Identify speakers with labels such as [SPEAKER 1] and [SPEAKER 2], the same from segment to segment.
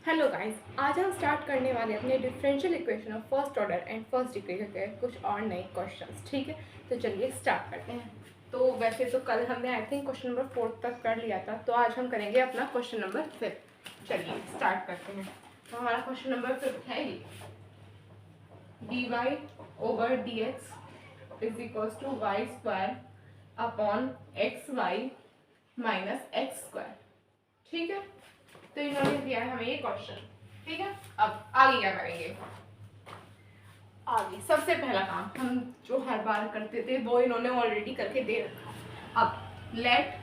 [SPEAKER 1] Hello guys, आज हम start करने वाले अपने differential equation of first order and first degree के कुछ और नए क्वेश्चंस। ठीक है, तो चलिए स्टार्ट करते हैं। तो वैसे तो कल हमने आई थिंक क्वेश्चन नंबर 4 तक कर लिया था, तो आज हम करेंगे अपना क्वेश्चन नंबर 5। चलिए स्टार्ट करते हैं। तो हमारा क्वेश्चन नंबर 5 है d y over d x is equals to y square upon x y minus x square. ठीक है, तो इन्होंने दिया है हमें ये क्वेश्चन। ठीक है, अब आगे क्या करेंगे। आगे सबसे पहला काम हम जो हर बार करते थे वो इन्होंने ऑलरेडी करके दे रखा। अब लेट,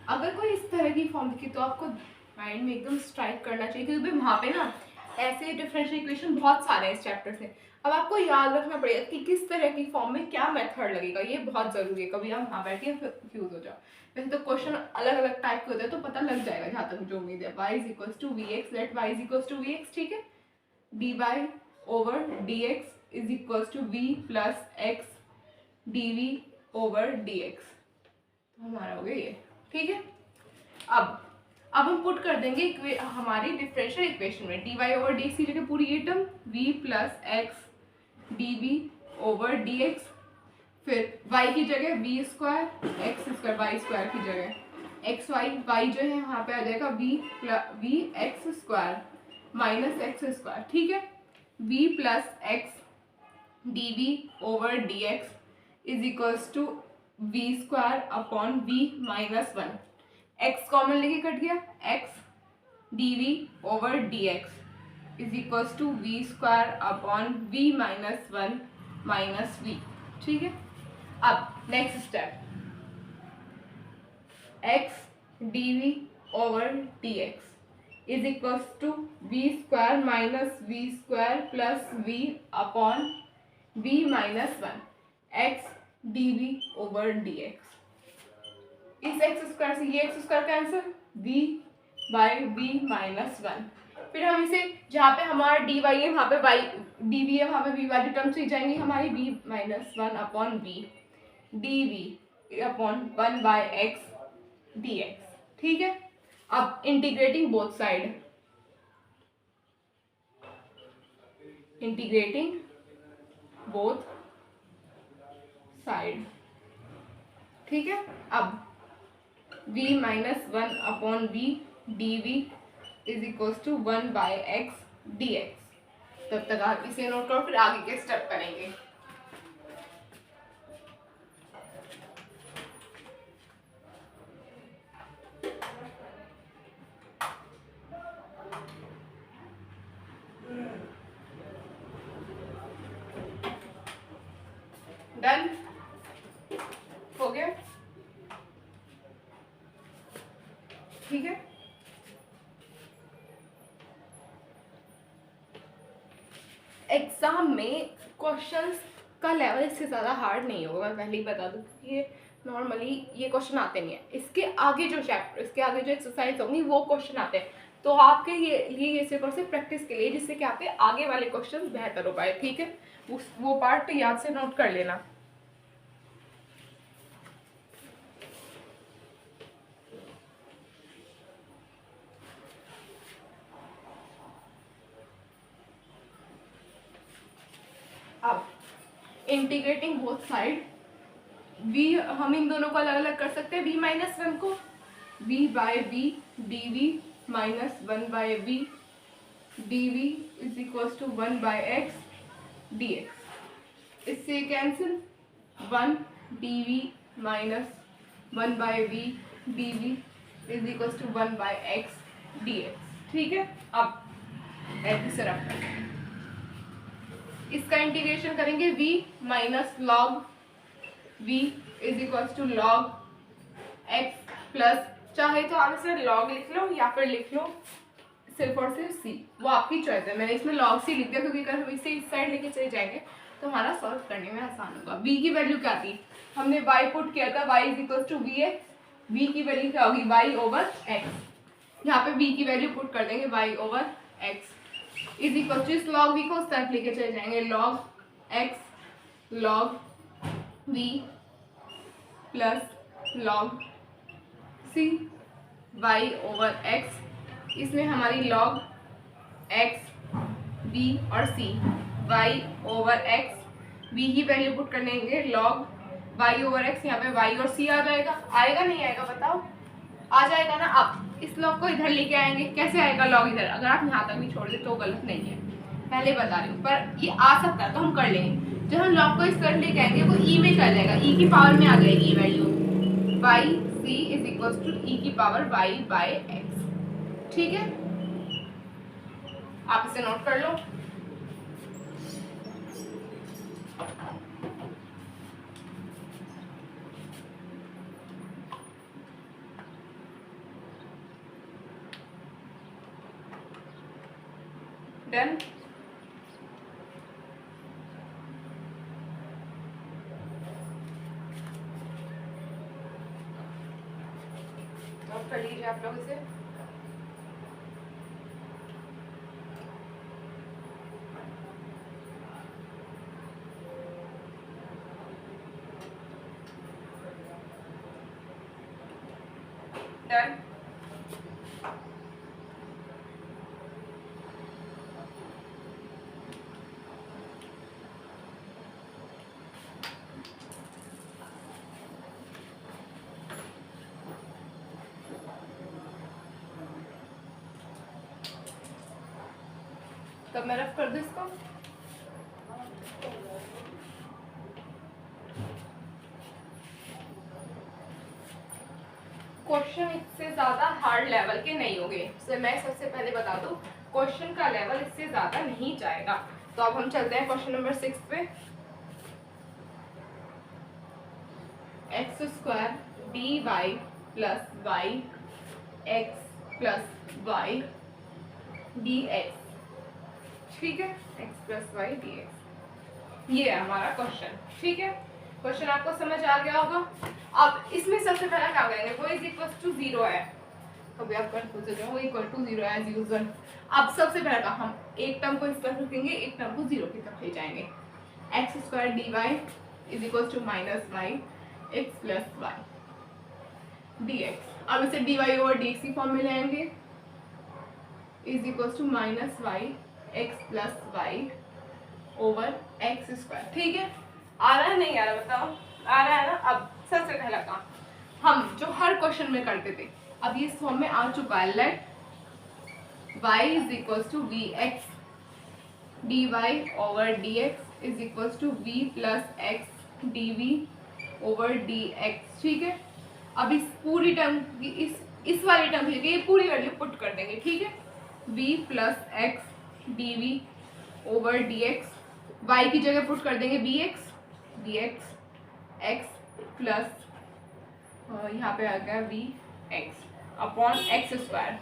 [SPEAKER 1] अगर कोई इस तरह की फॉर्म दिखी तो आपको माइंड में एकदम स्ट्राइक करना चाहिए, क्योंकि वहाँ पे ना ऐसे डिफरेंशियल इक्वेशन बहुत सारे हैं इस चैप्टर से। अब आपको याद रखना पड़ेगा कि किस तरह की फॉर्म में क्या मेथड लगेगा, ये बहुत ज़रूरी है। कभी आप वहाँ बैठ के कंफ्यूज हो जाओ। वैसे तो क्वेश्चन अलग अलग टाइप के होते हैं, तो पता लग जाएगा जहाँ तक मुझे उम्मीद है। y is equals to v x, let y is equals to v x. ठीक है, d y over d x is equals to v plus x d v over d x. तो हमारा हो गया ये। ठीक है, अब हम पुट कर देंगे हमारी डिफरेंशियल इक्वेशन में d y over d x की जगह पूरी ये term v plus x d v over d x, फिर y की जगह v square x square, y square की जगह एक्स वाई जो है यहाँ पे आ जाएगा v x square minus x square. ठीक है, v plus x d v over d x is equals to v square upon v minus one. x common लेके कट गया, x d v over d x is equals to v square upon v minus one minus v. ठीक है, अब next step, x d v over d x is equals to v square minus v square plus v upon v minus one, x d v over d x. इस x square से ये x square cancel, v by v minus one. फिर हम इसे जहाँ पे हमारा D Y है वहाँ पे वाई डी वी है, वहाँ पे वी वाली टर्म से जाएंगी हमारी v minus one upon v D v upon one by x D x. ठीक है, अब integrating both side, integrating both side. ठीक है, अब v minus one upon v D we is equals to one by x D x. तब तक आप इसे नोट करो, फिर आगे के स्टेप करेंगे। डन हो गया। ठीक है, एग्जाम में क्वेश्चंस का लेवल इससे ज़्यादा हार्ड नहीं होगा, मैं पहले ही बता दूँ, क्योंकि ये नॉर्मली ये क्वेश्चन आते नहीं है। इसके आगे जो चैप्टर, इसके आगे जो एक्सरसाइज होंगी वो क्वेश्चन आते हैं, तो आपके ये सिर्फ और सिर्फ प्रैक्टिस के लिए, जिससे कि आपके आगे वाले क्वेश्चन बेहतर हो पाए। ठीक है, वो पार्ट याद से नोट कर लेना। अब इंटीग्रेटिंग बोथ साइड, v हम इन दोनों को अलग अलग कर सकते हैं। v माइनस वन को v by V D V minus one by V D we is equals to one by x D X. इससे cancel, one D V minus one by V D we is equals to one by x D x. ठीक है, अब ऐसे रखते हैं, इसका integration करेंगे v minus log v is equals to log x plus, चाहे तो आप इसे लॉग लिख लो या फिर लिख लो सिर्फ और सिर्फ c, वो आपकी चॉइस है। मैंने इसमें log c लिख दिया क्योंकि अगर हम इसे इस साइड लेके चले जाएंगे तो हमारा सॉल्व करने में आसान होगा। v की वैल्यू क्या थी, हमने y पुट किया था, y is equals to v x. v की वैल्यू क्या होगी, y ओवर x। यहाँ पे v की वैल्यू पुट कर देंगे, y over x is equal to, इस लॉग v को उस तरफ लेके चले जाएंगे, log x log v plus log c y over x इसमें हमारी लॉग एक्स बी और c y over x b की वैल्यू पुट कर लेंगे, लॉग वाई ओवर एक्स, यहाँ पे वाई और सी आ जाएगा। आएगा नहीं आएगा बताओ? आ जाएगा ना। अब इस लॉग को इधर लेके आएंगे, कैसे आएगा लॉग इधर? अगर आप यहाँ तक भी छोड़ दे तो गलत नहीं है, पहले बता रही हूँ, पर ये आ सकता है तो हम कर लेंगे। जब हम लॉग को इस तरह लेके आएंगे वो ई में चल जाएगा, ई की पावर में आ जाएगी value, Y C is equal to E की पावर वाई बाय एक्स। ठीक है, आप इसे नोट कर लो। डन। नोट कर लीजिए आप लोग इसे। डन। तब मैं रफ कर दूं इसको। क्वेश्चन इससे ज्यादा हार्ड लेवल के नहीं होंगे, तो मैं सबसे पहले बता दूं क्वेश्चन का लेवल इससे ज्यादा नहीं जाएगा। तो अब हम चलते हैं क्वेश्चन नंबर 6 पे। X square d y plus y x plus y d x. ठीक है, x plus y d x, ये है हमारा क्वेश्चन। ठीक है, क्वेश्चन आपको समझ आ गया होगा। अब इसमें सबसे पहला क्या करेंगे, वो इज इक्वल टू 0 है, कभी आप कंफ्यूज हो जाओ, वो इक्वल टू 0 एज यूजुअल। अब सबसे पहला हम एक टर्म को इस तरफ रखेंगे, एक टर्म को 0 की तरफ ले जाएंगे। X square d y is equal to minus y x plus y d x. अब इसे d y over d x की फॉर्म में लाएंगे, is equal to minus y x plus y over x square. ठीक है, आ रहा है नहीं आ रहा बताओ? आ रहा है ना। अब सबसे पहला काम हम जो हर क्वेश्चन में करते थे, अब ये इस फॉर्म में आ चुका है। Let y is equal to v x d y over d x is equal to v plus x d v over d x. ठीक है, अब इस पूरी टर्म की इस वाली टर्म की ये पूरी वैल्यू पुट कर देंगे। ठीक है, v plus x d v over d x, y की जगह पुट कर देंगे वी एक्स एक्स प्लस यहाँ पे आ गया v x upon x square.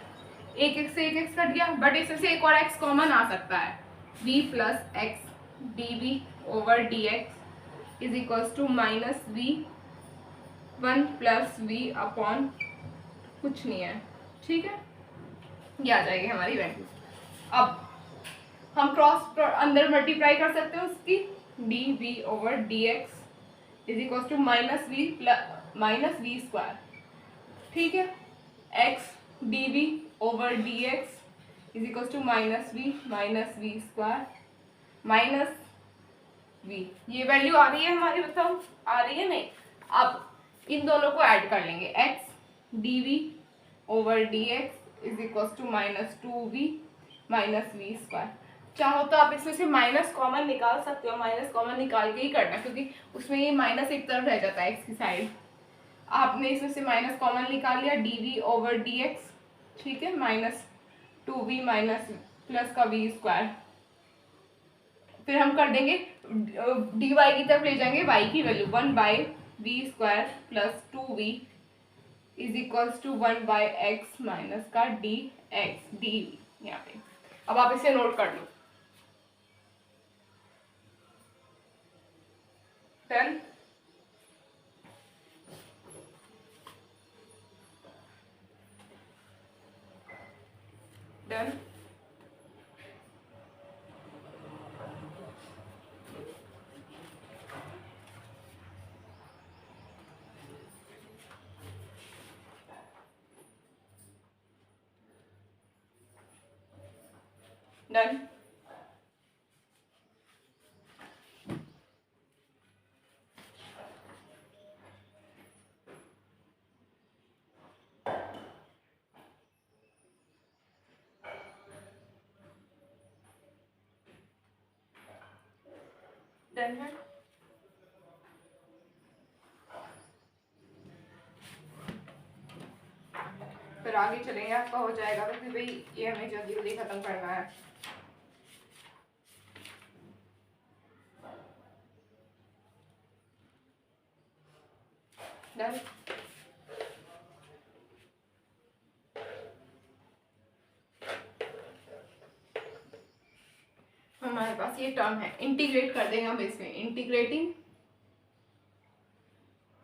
[SPEAKER 1] एक एक्स से एक एक्स कट गया, बट इसमें से एक और एक्स कॉमन आ सकता है। V plus x d v over d x is equal to minus v 1 plus v upon कुछ नहीं है। ठीक है, ये आ जाएगी हमारी वैल्यू। अब हम क्रॉस अंदर मल्टीप्लाई कर सकते हैं उसकी, d v over d x is equal to minus v square. ठीक है, x d v over d x is equal to minus v square minus v. ये वैल्यू आ रही है हमारी, बताओ आ रही है नहीं? अब इन दोनों को ऐड कर लेंगे, x d v over d x is equal to minus 2v minus v square. चाहो तो आप इसमें से माइनस कॉमन निकाल सकते हो, माइनस कॉमन निकाल के ही करना, क्योंकि उसमें ये माइनस एक तरफ रह जाता है एक्स की साइड। आपने इसमें से माइनस कॉमन निकाल लिया, d v over d x. ठीक है, माइनस 2v माइनस प्लस का वी स्क्वायर। फिर हम कर देंगे डी वाई की तरफ ले जाएंगे, वाई की value 1 by v square plus 2v is equals to 1 by x minus का डी एक्स डी वी यहाँ पे। अब आप इसे नोट कर लो। डन। डन। डन। डन है। फिर आगे चलेंगे, आपका हो जाएगा क्योंकि भाई ये हमें जल्दी जल्दी खत्म करना है। डन। हमारे पास ये टर्म है, इंटीग्रेट कर देंगे हम इसमें,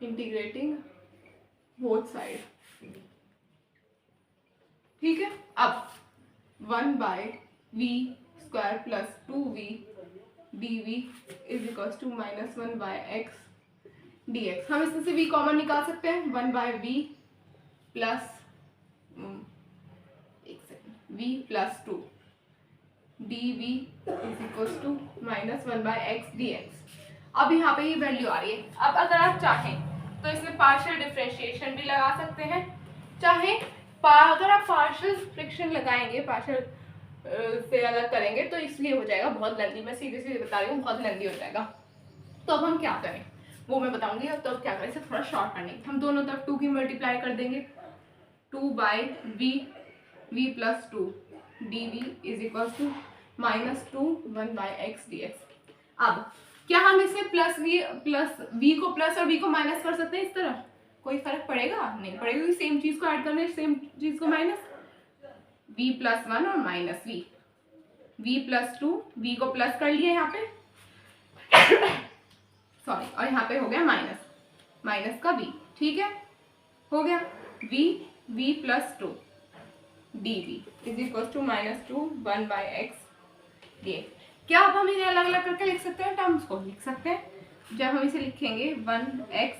[SPEAKER 1] इंटीग्रेटिंग बोथ साइड, ठीक है। अब 1/v² plus 2v dv is equal to -1/x dx। हम इसमें से v कॉमन निकाल सकते हैं, 1/v plus v plus 2 dv is equal to -1/x dx। अब यहाँ पे ये वैल्यू आ रही है। अब अगर आप चाहें तो इसमें पार्शियल डिफरेंशिएशन भी लगा सकते हैं, चाहे अगर आप पार्शियल फ्रिक्शन लगाएंगे, पार्शियल से अलग करेंगे तो इसलिए हो जाएगा बहुत लेंदी। मैं सीधे सीधे बता रही हूँ, बहुत लेंदी हो जाएगा। तो अब हम क्या करें वो मैं बताऊंगी। अब तो अब क्या करें, इसे थोड़ा शॉर्ट करने, हम दोनों तरफ 2 की मल्टीप्लाई कर देंगे, 2/v plus 2 dv is equal to -2 1/x dx। अब क्या हम इसमें प्लस v को प्लस और v को माइनस कर सकते हैं इस तरह? कोई फर्क पड़ेगा? नहीं पड़ेगा, क्योंकि सेम चीज को ऐड करने, सेम चीज को माइनस, v प्लस 1 और माइनस v प्लस 2, v को प्लस कर लिया यहाँ पे सॉरी, और यहाँ पे हो गया माइनस का v, ठीक है, हो गया v plus 2 dv is equal to -2 1/x dx। क्या अब हम इन्हें अलग अलग करके लिख सकते हैं? टर्म्स को लिख सकते हैं। जब हम इसे लिखेंगे 1x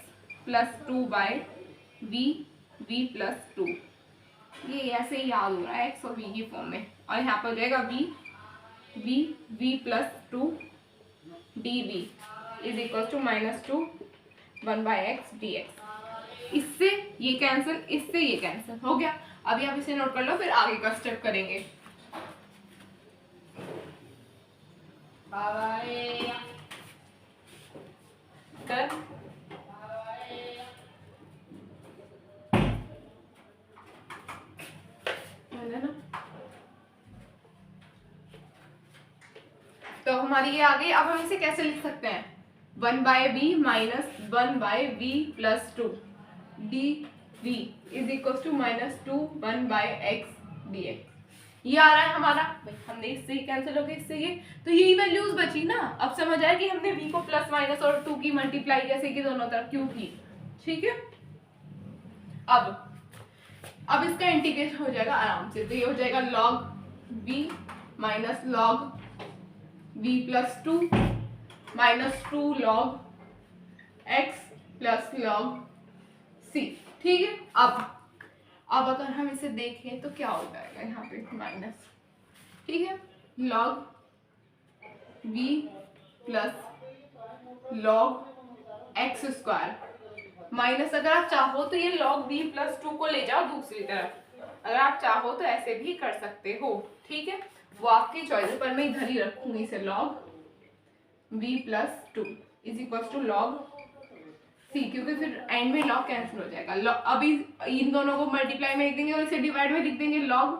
[SPEAKER 1] प्लस 2/v प्लस 2, ये ऐसे ही याद हो रहा है x और v की फॉर्म में, और यहाँ पर हो जाएगा v plus 2 dv is equal to -2 1/x dx। इससे ये कैंसिल, इससे ये कैंसिल हो गया। अभी आप इसे नोट कर लो, फिर आगे का स्टेप करेंगे। तो हमारी ये आ गई। अब हम इसे कैसे लिख सकते हैं? 1/v minus 1/v plus 2 dv is equal to -2 1/x dx। ये आ रहा है हमारा, हमने इससे ही कैंसिल हो गया, इससे ये, तो यही वैल्यूज बची ना। अब समझ आया कि हमने v को प्लस माइनस और 2 की मल्टीप्लाई कैसे की दोनों तरफ क्यों की, ठीक है। अब इसका इंटीग्रेशन हो जाएगा आराम से, तो ये हो जाएगा log v minus log v plus 2 -2 log x plus log c, ठीक है। अब अगर हम इसे देखें तो क्या हो जाएगा, यहाँ पे माइनस, ठीक है, log v plus log x square minus, अगर आप चाहो तो ये log v प्लस 2 को ले जाओ दूसरी तरफ, अगर आप चाहो तो ऐसे भी कर सकते हो, ठीक है, वो आपकी चॉइस है, पर मैं इधर ही रखूंगी इसे log v plus 2 is equal to log c, क्योंकि फिर एंड में log कैंसिल हो जाएगा। अभी इन दोनों को मल्टीप्लाई में लिख देंगे और इसे डिवाइड में लिख देंगे log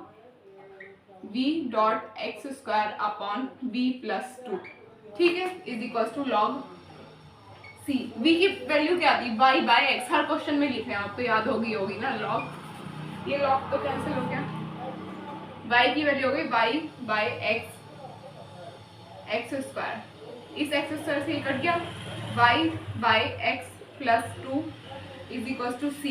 [SPEAKER 1] v dot x square upon v plus 2, ठीक है, is equal to log c। v की वैल्यू क्या थी? y/x, हर क्वेश्चन में लिखे हैं आप तो याद होगी ना। log, ये log तो कैंसिल हो गया, y की वैल्यू हो गई y/x एक्स स्क्वायर, इस एक्स स्क्वायर से ये कट गया, y/x plus 2 is equal to c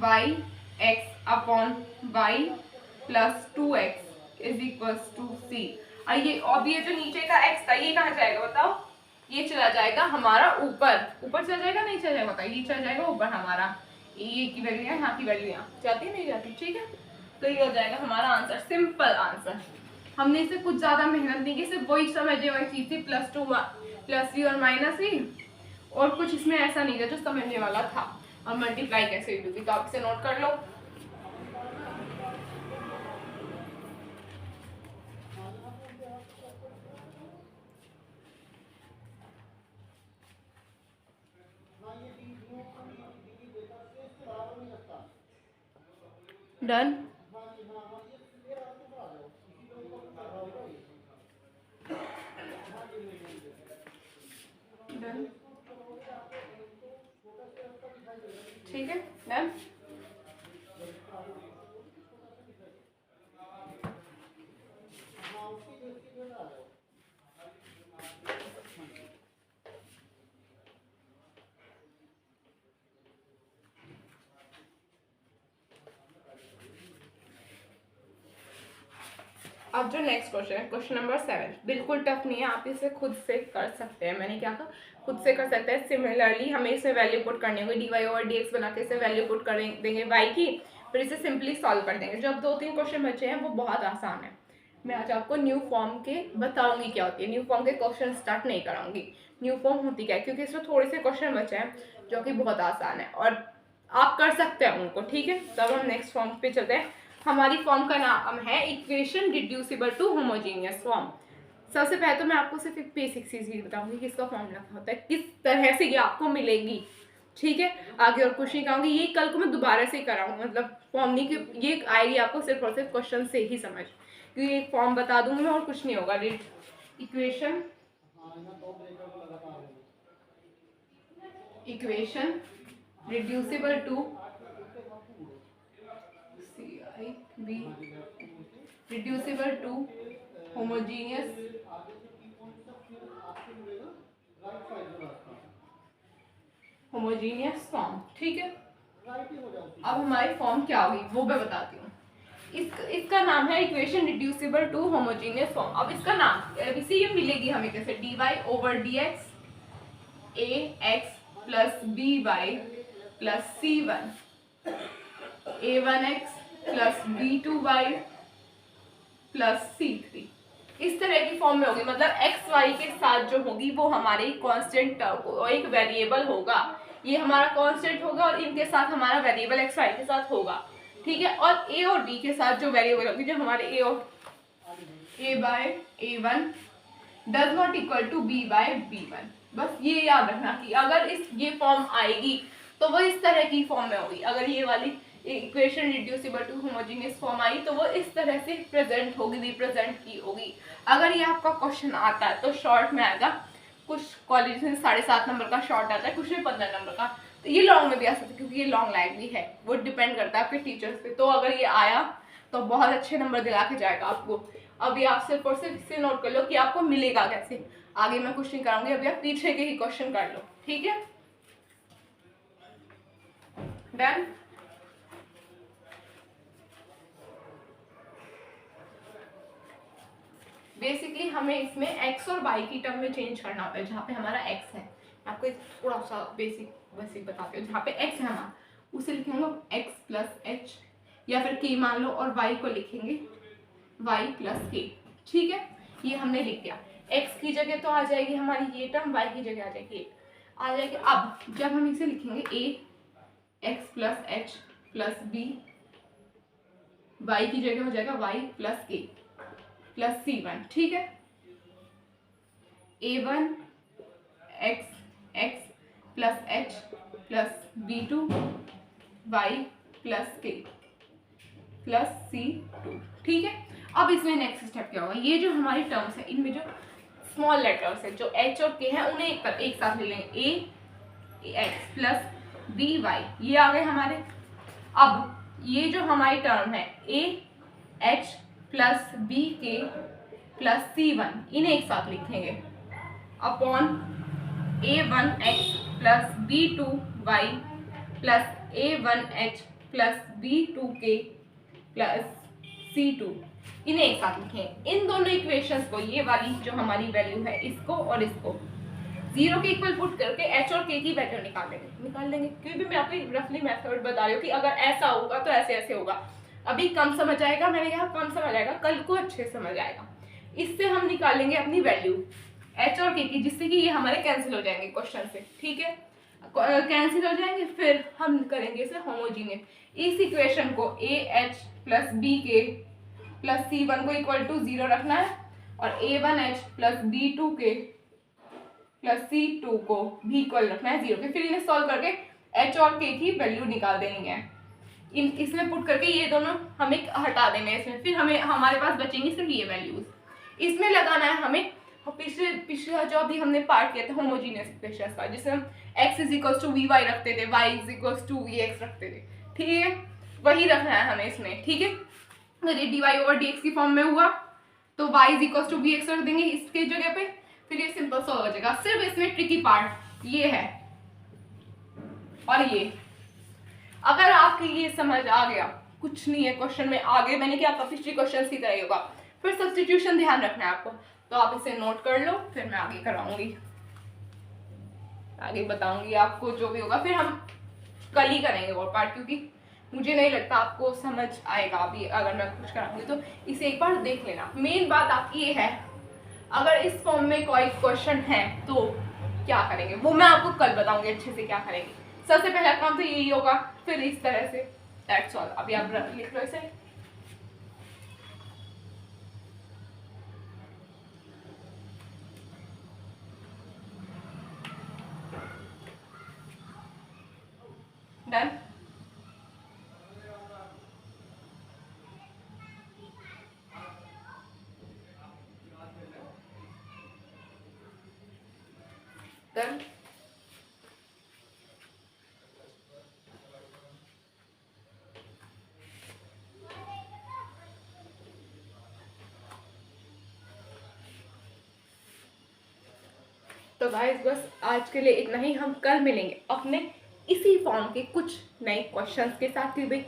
[SPEAKER 1] y/x upon y plus 2x is equal to c। और ये जो नीचे का x था ये कहाँ जाएगा बताओ? ये चला जाएगा हमारा ऊपर चला जाएगा, नहीं चला जाएगा बताओ? ये चला जाएगा ऊपर हमारा, ये की वैल्यू यहाँ की वैल्यू यहाँ जाती नहीं जाती, ठीक है। तो ये हो जाएगा हमारा आंसर, सिंपल आंसर। हमने इसे कुछ ज़्यादा मेहनत नहीं की, सिर्फ वही समझे हुई चीज़ थी, +2 +3 और -3, और कुछ इसमें ऐसा नहीं था जो समझने वाला था। अब मल्टीप्लाई कैसे होगी तो आप इसे नोट कर लो। डन। डन, ठीक है, डन। अब जो नेक्स्ट क्वेश्चन है, क्वेश्चन नंबर 7, बिल्कुल टफ नहीं है, आप इसे खुद से कर सकते हैं। मैंने क्या कहा, खुद से कर सकते हैं। सिमिलरली हमें इसमें वैल्यू पुट करनी होगी, dy/dx बना के इसे वैल्यू पुट कर देंगे y की, फिर इसे सिंपली सॉल्व कर देंगे। जो अब 2-3 क्वेश्चन बचे हैं वो बहुत आसान है। मैं आज आपको न्यू फॉर्म के बताऊंगी क्या होती है, न्यू फॉर्म के क्वेश्चन स्टार्ट नहीं कराऊंगी। न्यू फॉर्म होती क्या है, क्योंकि इसमें थोड़े से क्वेश्चन बचे हैं जो कि बहुत आसान है और आप कर सकते हैं उनको, ठीक है। तब हम नेक्स्ट फॉर्म पे चलते हैं। हमारी फॉर्म का नाम है equation reducible to homogeneous form. सबसे पहले तो मैं आपको सिर्फ एक बेसिक चीज़ ही बताऊंगी कि इसका फॉर्मूला क्या होता है, किस तरह से ये आपको मिलेगी, ठीक है। आगे और कुछ नहीं कहूँगी, ये कल को मैं दोबारा से कराऊंगी, मतलब फॉर्म नहीं कि ये आएगी आपको सिर्फ और सिर्फ क्वेश्चन से ही समझ, क्योंकि एक फॉर्म बता दूंगी मैं और कुछ नहीं होगा। Equation reducible to reducible to homogeneous form, ठीक है। अब हमारी फॉर्म क्या होगी वो मैं बताती हूँ। इसका नाम है equation reducible to homogeneous form. अब इसका नाम इसे ये मिलेगी हमें कैसे, dy/dx ax + by + c1 a1x + b2y + c3, इस तरह की फॉर्म में होगी। मतलब एक्स वाई के साथ जो होगी वो हमारे कांस्टेंट और एक वेरिएबल होगा, ये हमारा कांस्टेंट होगा और इनके साथ हमारा वेरिएबल एक्स वाई के साथ होगा, ठीक है। और ए और बी के साथ जो वेरिएबल होगी, जो हमारे a/a1 does not equal to b/b1। बस ये याद रखना कि अगर ये फॉर्म आएगी तो वो इस तरह की फॉर्म में होगी। अगर ये वाली equation reducible to homogeneous form आई तो वो इस तरह से प्रेजेंट होगी, रिप्रेजेंट की होगी। अगर ये आपका क्वेश्चन आता है तो शॉर्ट में आएगा, कुछ कॉलेज में 7.5 नंबर का शॉर्ट आता है, कुछ में 15 नंबर का, तो ये लॉन्ग में भी आ सकता है क्योंकि ये लॉन्ग लाइन भी है, वो डिपेंड करता है आपके टीचर्स पे। तो अगर ये आया तो बहुत अच्छे नंबर दिला के जाएगा आपको। अभी आप सिर्फ और सिर्फ इसे नोट कर लो कि आपको मिलेगा कैसे, आगे मैं कुछ नहीं कराऊंगी, अभी आप पीछे के ही क्वेश्चन कर लो, ठीक है। डन। बेसिकली हमें इसमें x और y की टर्म में चेंज करना होता है। जहाँ पे हमारा x है, आपको थोड़ा सा बेसिक बताते हो, जहाँ पे x है हमारा उसे लिखेंगे x + h, या फिर k मान लो, और y को लिखेंगे y + k, ठीक है। ये हमने लिख दिया। x की जगह तो आ जाएगी हमारी ये टर्म, y की जगह आ जाएगी। अब जब हम इसे लिखेंगे a x + h + b, y की जगह हो जाएगा y + k + c1, ठीक है। a1 x + h + b2 y + k + c2, ठीक है। अब इसमें नेक्स्ट स्टेप क्या होगा, ये जो हमारी टर्म्स है इनमें जो स्मॉल लेटर्स है, जो h और k है, उन्हें एक साथ ले लेंगे, a x + b y, ये आ गए हमारे। अब ये जो हमारी टर्म है a h + b k + c1, इन्हें एक साथ लिखेंगे upon a1 x + b2 y + a1 h + b2 k + c2, इन्हें एक साथ लिखेंगे। इन दोनों इक्वेशंस को, ये वाली जो हमारी वैल्यू है, इसको और इसको 0 के इक्वल पुट करके h और k की वैल्यू निकाल लेंगे। क्योंकि मैं आपको रफली मेथड बता रही हूँ कि अगर ऐसा होगा तो ऐसे ऐसे होगा। अभी कम समझ आएगा, मैंने कहा कम समझ आएगा, कल को अच्छे समझ आएगा, इससे हम निकालेंगे अपनी वैल्यू h और k की, जिससे कि ये हमारे कैंसिल हो जाएंगे क्वेश्चन से, ठीक है, कैंसिल हो जाएंगे। फिर हम करेंगे इसे होमोजीनियस। इस इक्वेशन को AH plus BK plus C1 को इक्वल टू 0 रखना है और A1H plus B2K plus C2 को भी इक्वल रखना है 0 के। फिर इन्हें सॉल्व करके H और K की वैल्यू निकाल देनी है। इसमें पुट करके ये दोनों हमें हटा देने हैं इसमें, फिर हमें हमारे पास बचेंगी सिर्फ ये वैल्यूज। इसमें लगाना है हमें पिछला जो अभी हमने पार्ट किया था होमोजीनियस इक्वेशन का, जिसमें हम x is equal to vy रखते थे, y is equal to vx रखते थे, ठीक है, वही रखना है हमें इसमें, ठीक है। अगर ये dy ओवर dx की फॉर्म में हुआ तो y is equal to vx रख देंगे इसके जगह पे, फिर ये सिंपल सॉल्व हो जाएगा। सिर्फ इसमें ट्रिकी पार्ट ये है और ये, अगर आपको ये समझ आ गया, कुछ नहीं है क्वेश्चन में आगे मैंने क्या आपका पिछले क्वेश्चन की तरह ही होगा। फिर सब्स्टिट्यूशन ध्यान रखना है आपको, तो आप इसे नोट कर लो, फिर मैं आगे कराऊंगी, आगे बताऊंगी आपको जो भी होगा। फिर हम कल ही करेंगे और पार्ट, क्योंकि मुझे नहीं लगता आपको समझ आएगा अभी अगर मैं कुछ कराऊंगी, तो इसे एक बार देख लेना। मेन बात आपकी ये है, अगर इस फॉर्म में कोई क्वेश्चन है तो क्या करेंगे वो मैं आपको कल बताऊंगी अच्छे से क्या करेंगे। सबसे पहला काम तो यही होगा, फिर इस तरह से दैट्स ऑल। अभी आप लिख लो इसे। डन। डन। तो गाइस बस आज के लिए इतना ही। हम कल मिलेंगे अपने इसी फॉर्म के कुछ नए क्वेश्चंस के साथ। कि भाई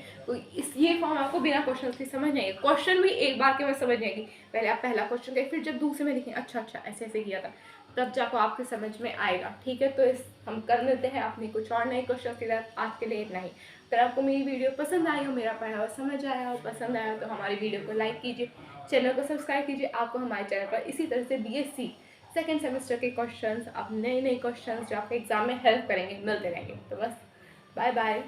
[SPEAKER 1] ये फॉर्म आपको बिना क्वेश्चंस के समझ नहीं आएगा, क्वेश्चन भी एक बार के में समझ नहीं आएगी। पहले आप पहला क्वेश्चन देखें, फिर जब दूसरे में देखें अच्छा ऐसे ऐसे किया था, तब जाकर आपके समझ में आएगा, ठीक है। तो हम कर लेते हैं अपने कुछ और नए क्वेश्चन के साथ। आज के लिए इतना ही। अगर आपको मेरी वीडियो पसंद आई हो, मेरा पढ़ा हुआ समझ आया हो, पसंद आया तो हमारी वीडियो को लाइक कीजिए, चैनल को सब्सक्राइब कीजिए। आपको हमारे चैनल पर इसी तरह से BSc सेकेंड सेमेस्टर के क्वेश्चंस, अब नए क्वेश्चंस जो आपके एग्जाम में हेल्प करेंगे मिलते रहेंगे। तो बस बाय बाय।